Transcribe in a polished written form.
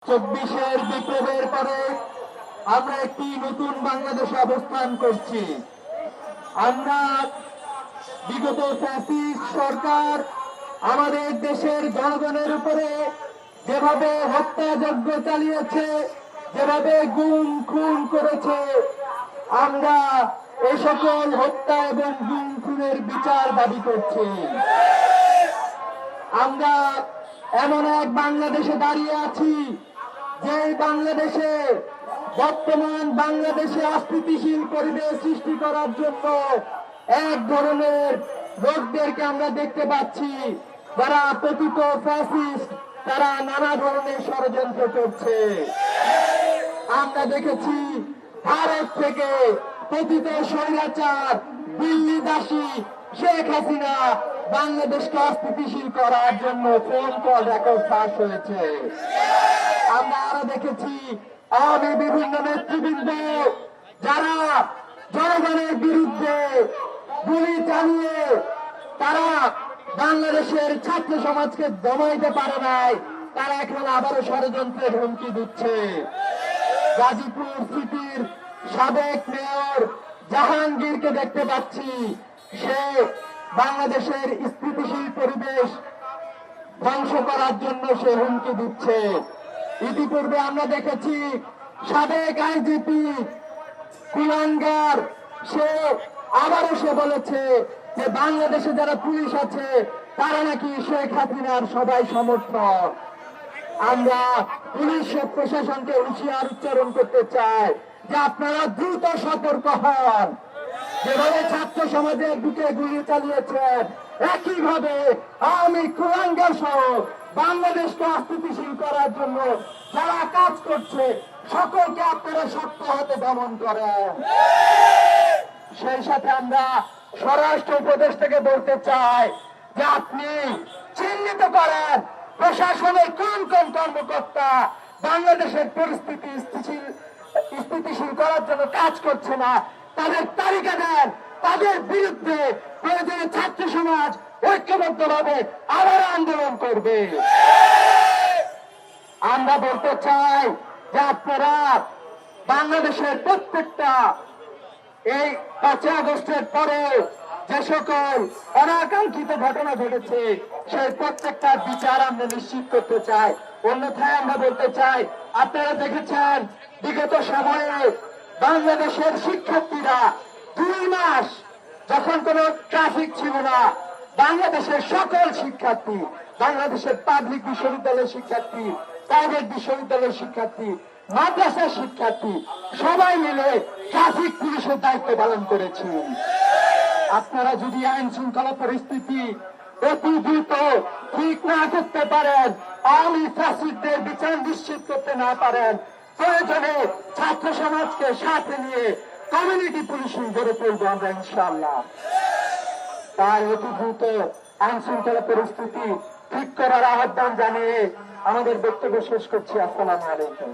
চব্বিশের বিপ্লবের পরে আমরা একটি নতুন বাংলাদেশে অবস্থান করছি। আমরা বিগত ফ্যাসিস্ট সরকার আমাদের দেশের জনগণের উপরে যেভাবে হত্যাযজ্ঞ চালিয়েছে, যেভাবে গুম খুন করেছে, আমরা এ সকল হত্যা এবং গুম খুনের বিচার দাবি করছি। আমরা এমন এক বাংলাদেশে দাঁড়িয়ে আছি যে বাংলাদেশে বর্তমান বাংলাদেশে অস্থিতিশীল পরিবেশ সৃষ্টি করার জন্য এক ধরনের লোকদেরকে আমরা দেখতে পাচ্ছি, যারা পতিত ফ্যাসিস্ট, তারা নানা ধরনের ষড়যন্ত্র করছে। আমরা দেখেছি ভারত থেকে পতিত স্বৈরাচার দিল্লি দাসী শেখ হাসিনা বাংলাদেশকে অস্থিতিশীল করার জন্য ফোন কল রেকর্ড ফাঁস হয়েছে। আমরা আরো দেখেছি আওয়ামী বিভিন্ন নেতৃবৃন্দ যারা জনগণের বিরুদ্ধে গুলি চালিয়ে তারা বাংলাদেশের ছাত্র সমাজকে দমাইতে পারে নাই, তারা এখন আবারও ষড়যন্ত্রের হুমকি দিচ্ছে। গাজীপুর সিটির সাবেক মেয়র জাহাঙ্গীরকে দেখতে পাচ্ছি, সে বাংলাদেশের স্থিতিশীল পরিবেশ ধ্বংস করার জন্য সে হুমকি দিচ্ছে। ইতিপূর্বে আমরা দেখেছি সাবেক আইজিপি কুলাঙ্গার, সে আবারও সে বলেছে যে বাংলাদেশে যারা পুলিশ আছে তারা নাকি শেখ হাসিনার সবাই সমর্থক। আমরা পুলিশ প্রশাসনকে হুঁশিয়ার উচ্চারণ করতে চাই যে আপনারা দ্রুত সতর্ক হন। যেভাবে ছাত্র সমাজের বুকে গুলি চালিয়েছেন, একইভাবে আওয়ামী কুলাঙ্গার সহ বাংলাদেশকে অস্থিতিশীল করার জন্য যারা কাজ করছে সকলকে আপনারা শক্ত হাতে দমন করেন। সেই সাথে আমরা স্বরাষ্ট্র উপদেষ্টাকে বলতে চাই যে আপনি চিহ্নিত করেন প্রশাসনের কোন কোন কর্মকর্তা বাংলাদেশের পরিস্থিতি স্থিতিশীল করার জন্য কাজ করছে না, তাদের তালিকা দেন। তাদের বিরুদ্ধে প্রয়োজনে ছাত্র সমাজ ঐক্যবদ্ধভাবে আবার আন্দোলন করবে। আমরা বলতে চাই যে আপনারা বাংলাদেশের প্রত্যেকটা এই 5 আগস্টের পরে যে সকল অনাকাঙ্ক্ষিত ঘটনা ঘটেছে সেই প্রত্যেকটা বিচার আমরা নিশ্চিত করতে চাই। অন্যথায় আমরা বলতে চাই, আপনারা দেখেছেন বিগত সময়ে বাংলাদেশের শিক্ষার্থীরা 2 মাস যখন কোনো ট্রাফিক ছিল না, বাংলাদেশের সকল শিক্ষার্থী, বাংলাদেশের পাবলিক বিশ্ববিদ্যালয়ের শিক্ষার্থী, প্রাইভেট বিশ্ববিদ্যালয়ের শিক্ষার্থী, মাদ্রাসার শিক্ষার্থী সবাই মিলে ট্রাফিক পুলিশের দায়িত্ব পালন করেছে। আপনারা যদি আইন শৃঙ্খলা পরিস্থিতি অতি দ্রুত ঠিক না করতে পারেন, আওয়ামী ফ্যাসিস্টদের বিচার নিশ্চিত করতে না পারেন, প্রয়োজনে ছাত্র সমাজকে সাথে নিয়ে কমিউনিটি পুলিশিং গড়ে তুলব আমরা ইনশাআল্লাহ। তাই অতি দ্রুত আইন শৃঙ্খলা পরিস্থিতি ঠিক করার আহ্বান জানিয়ে আমাদের বক্তব্য শেষ করছি। আসসালামু আলাইকুম।